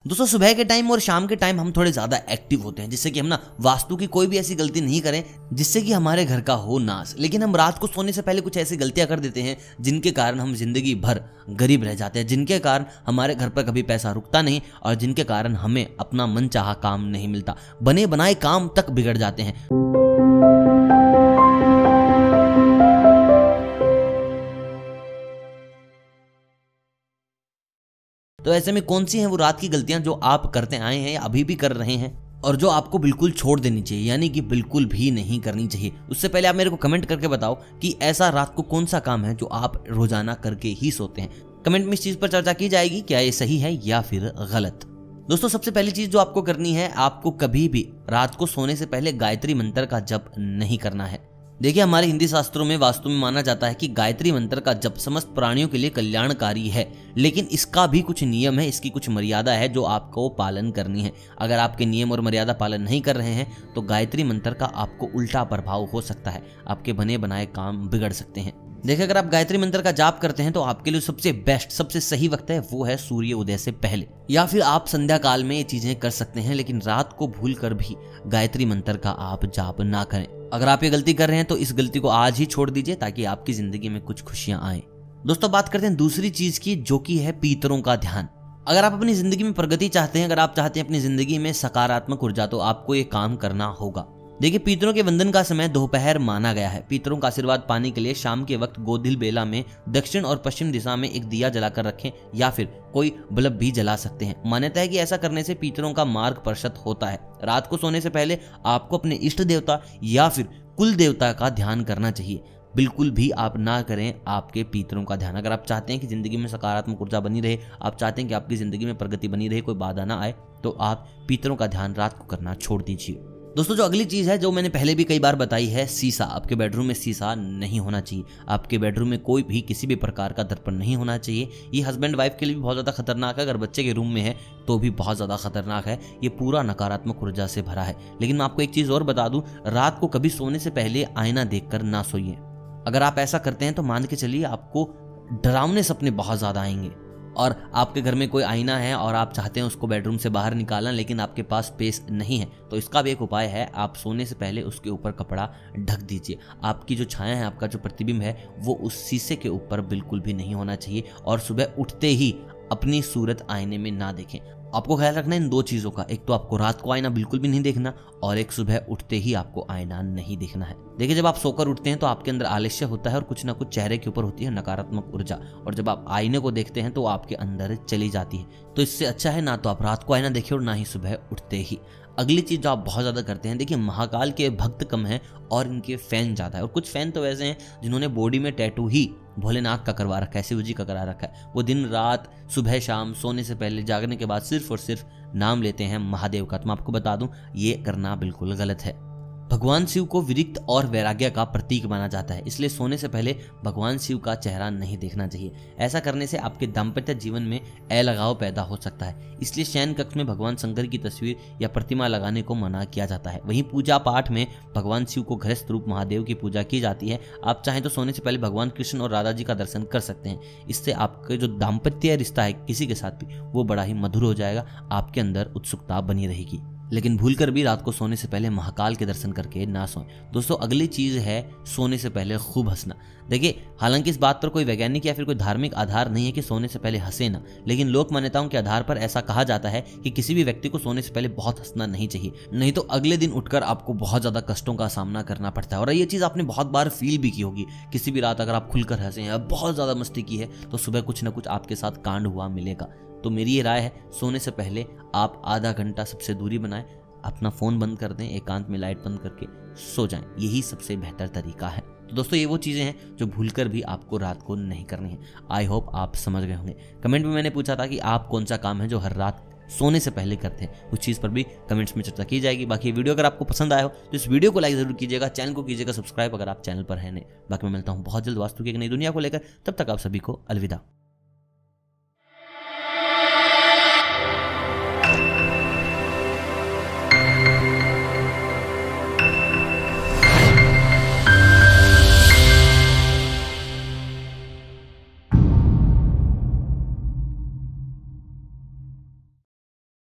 दोस्तों सुबह के टाइम और शाम के टाइम हम थोड़े ज्यादा एक्टिव होते हैं, जिससे कि हम ना वास्तु की कोई भी ऐसी गलती नहीं करें जिससे कि हमारे घर का हो नाश। लेकिन हम रात को सोने से पहले कुछ ऐसी गलतियां कर देते हैं जिनके कारण हम जिंदगी भर गरीब रह जाते हैं, जिनके कारण हमारे घर पर कभी पैसा रुकता नहीं और जिनके कारण हमें अपना मनचाहा काम नहीं मिलता, बने बनाए काम तक बिगड़ जाते हैं। तो ऐसे में कौन सी हैं वो रात की गलतियां जो आप करते आए हैं या अभी भी कर रहे हैं और जो आपको बिल्कुल छोड़ देनी चाहिए, यानी कि बिल्कुल भी नहीं करनी चाहिए। उससे पहले आप मेरे को कमेंट करके बताओ कि ऐसा रात को कौन सा काम है जो आप रोजाना करके ही सोते हैं। कमेंट में इस चीज पर चर्चा की जाएगी, क्या ये सही है या फिर गलत। दोस्तों सबसे पहली चीज जो आपको करनी है, आपको कभी भी रात को सोने से पहले गायत्री मंत्र का जप नहीं करना है। देखिए हमारे हिंदी शास्त्रों में वास्तु में माना जाता है कि गायत्री मंत्र का जप समस्त प्राणियों के लिए कल्याणकारी है, लेकिन इसका भी कुछ नियम है, इसकी कुछ मर्यादा है जो आपको पालन करनी है। अगर आपके नियम और मर्यादा पालन नहीं कर रहे हैं तो गायत्री मंत्र का आपको उल्टा प्रभाव हो सकता है, आपके बने बनाए काम बिगड़ सकते हैं। देखिए अगर आप गायत्री मंत्र का जाप करते हैं तो आपके लिए सबसे बेस्ट, सबसे सही वक्त है वो है सूर्य उदय से पहले, या फिर आप संध्या काल में ये चीजें कर सकते हैं, लेकिन रात को भूल कर भी गायत्री मंत्र का आप जाप ना करें। अगर आप ये गलती कर रहे हैं तो इस गलती को आज ही छोड़ दीजिए ताकि आपकी जिंदगी में कुछ खुशियां आए। दोस्तों बात करते हैं दूसरी चीज की, जो कि है पितरों का ध्यान। अगर आप अपनी जिंदगी में प्रगति चाहते हैं, अगर आप चाहते हैं अपनी जिंदगी में सकारात्मक ऊर्जा, तो आपको ये काम करना होगा। देखिए पितरों के वंदन का समय दोपहर माना गया है। पितरों का आशीर्वाद पाने के लिए शाम के वक्त गोधिल बेला में दक्षिण और पश्चिम दिशा में एक दिया जलाकर रखें या फिर कोई बल्ब भी जला सकते हैं। मान्यता है कि ऐसा करने से पितरों का मार्ग प्रशस्त होता है। रात को सोने से पहले आपको अपने इष्ट देवता या फिर कुल देवता का ध्यान करना चाहिए। बिल्कुल भी आप ना करें आपके पितरों का ध्यान। अगर आप चाहते हैं कि जिंदगी में सकारात्मक ऊर्जा बनी रहे, आप चाहते हैं कि आपकी जिंदगी में प्रगति बनी रहे, कोई बाधा ना आए, तो आप पितरों का ध्यान रात को करना छोड़ दीजिए। दोस्तों जो अगली चीज है, जो मैंने पहले भी कई बार बताई है, शीशा। आपके बेडरूम में शीशा नहीं होना चाहिए। आपके बेडरूम में कोई भी किसी भी प्रकार का दर्पण नहीं होना चाहिए। ये हस्बैंड वाइफ के लिए भी बहुत ज्यादा खतरनाक है, अगर बच्चे के रूम में है तो भी बहुत ज्यादा खतरनाक है। ये पूरा नकारात्मक ऊर्जा से भरा है। लेकिन मैं आपको एक चीज और बता दूं, रात को कभी सोने से पहले आईना देखकर ना सोइए। अगर आप ऐसा करते हैं तो मान के चलिए आपको डरावने सपने बहुत ज्यादा आएंगे। और आपके घर में कोई आईना है और आप चाहते हैं उसको बेडरूम से बाहर निकालना, लेकिन आपके पास स्पेस नहीं है, तो इसका भी एक उपाय है, आप सोने से पहले उसके ऊपर कपड़ा ढक दीजिए। आपकी जो छाया है, आपका जो प्रतिबिंब है, वो उस शीशे के ऊपर बिल्कुल भी नहीं होना चाहिए। और सुबह उठते ही अपनी सूरत आईने में ना देखें। आपको ख्याल रखना है इन दो चीजों का, एक तो आपको रात को आईना बिल्कुल भी नहीं देखना और एक सुबह उठते ही आपको आईना नहीं देखना है। देखिए जब आप सोकर उठते हैं तो आपके अंदर आलस्य होता है और कुछ ना कुछ चेहरे के ऊपर होती है नकारात्मक ऊर्जा, और जब आप आईने को देखते हैं तो आपके अंदर चली जाती है। तो इससे अच्छा है ना तो आप रात को आईना देखिए और ना ही सुबह उठते ही। अगली चीज जो आप बहुत ज्यादा करते हैं, देखिए महाकाल के भक्त कम हैं और इनके फैन ज्यादा है। और कुछ फैन तो ऐसे हैं जिन्होंने बॉडी में टैटू ही भोलेनाथ का करवा रखा है, शिव जी का करा रखा है। वो दिन रात सुबह शाम सोने से पहले जागने के बाद सिर्फ और सिर्फ नाम लेते हैं महादेव का। तो मैं आपको बता दूं ये करना बिल्कुल गलत है। भगवान शिव को विरक्त और वैराग्य का प्रतीक माना जाता है, इसलिए सोने से पहले भगवान शिव का चेहरा नहीं देखना चाहिए। ऐसा करने से आपके दाम्पत्य जीवन में अलगाव पैदा हो सकता है, इसलिए शयन कक्ष में भगवान शंकर की तस्वीर या प्रतिमा लगाने को मना किया जाता है। वहीं पूजा पाठ में भगवान शिव को गृहस्थ रूप महादेव की पूजा की जाती है। आप चाहें तो सोने से पहले भगवान कृष्ण और राधा जी का दर्शन कर सकते हैं। इससे आपके जो दाम्पत्य रिश्ता है किसी के साथ भी, वो बड़ा ही मधुर हो जाएगा, आपके अंदर उत्सुकता बनी रहेगी। लेकिन भूलकर भी रात को सोने से पहले महाकाल के दर्शन करके ना सोएं। दोस्तों अगली चीज है सोने से पहले खूब हंसना। देखिए हालांकि इस बात पर कोई वैज्ञानिक या फिर कोई धार्मिक आधार नहीं है कि सोने से पहले हंसे ना, लेकिन लोक मान्यताओं के आधार पर ऐसा कहा जाता है कि किसी भी व्यक्ति को सोने से पहले बहुत हंसना नहीं चाहिए, नहीं तो अगले दिन उठकर आपको बहुत ज्यादा कष्टों का सामना करना पड़ता है। और ये चीज आपने बहुत बार फील भी की होगी, किसी भी रात अगर आप खुलकर हंसे हैं, बहुत ज्यादा मस्ती की है, तो सुबह कुछ ना कुछ आपके साथ कांड हुआ मिलेगा। तो मेरी ये राय है, सोने से पहले आप आधा घंटा सबसे दूरी बनाएं, अपना फोन बंद कर दें, एकांत में लाइट बंद करके सो जाएं, यही सबसे बेहतर तरीका है। तो दोस्तों ये वो चीजें हैं जो भूलकर भी आपको रात को नहीं करनी है। आई होप आप समझ गए होंगे। कमेंट में मैंने पूछा था कि आप कौन सा काम है जो हर रात सोने से पहले करते हैं, उस चीज पर भी कमेंट्स में चर्चा की जाएगी। बाकी ये वीडियो अगर आपको पसंद आया हो तो इस वीडियो को लाइक जरूर कीजिएगा, चैनल को कीजिएगा सब्सक्राइब अगर आप चैनल पर हैं नहीं। बाकी मैं मिलता हूँ बहुत जल्द वास्तु की एक नई दुनिया को लेकर, तब तक आप सभी को अलविदा।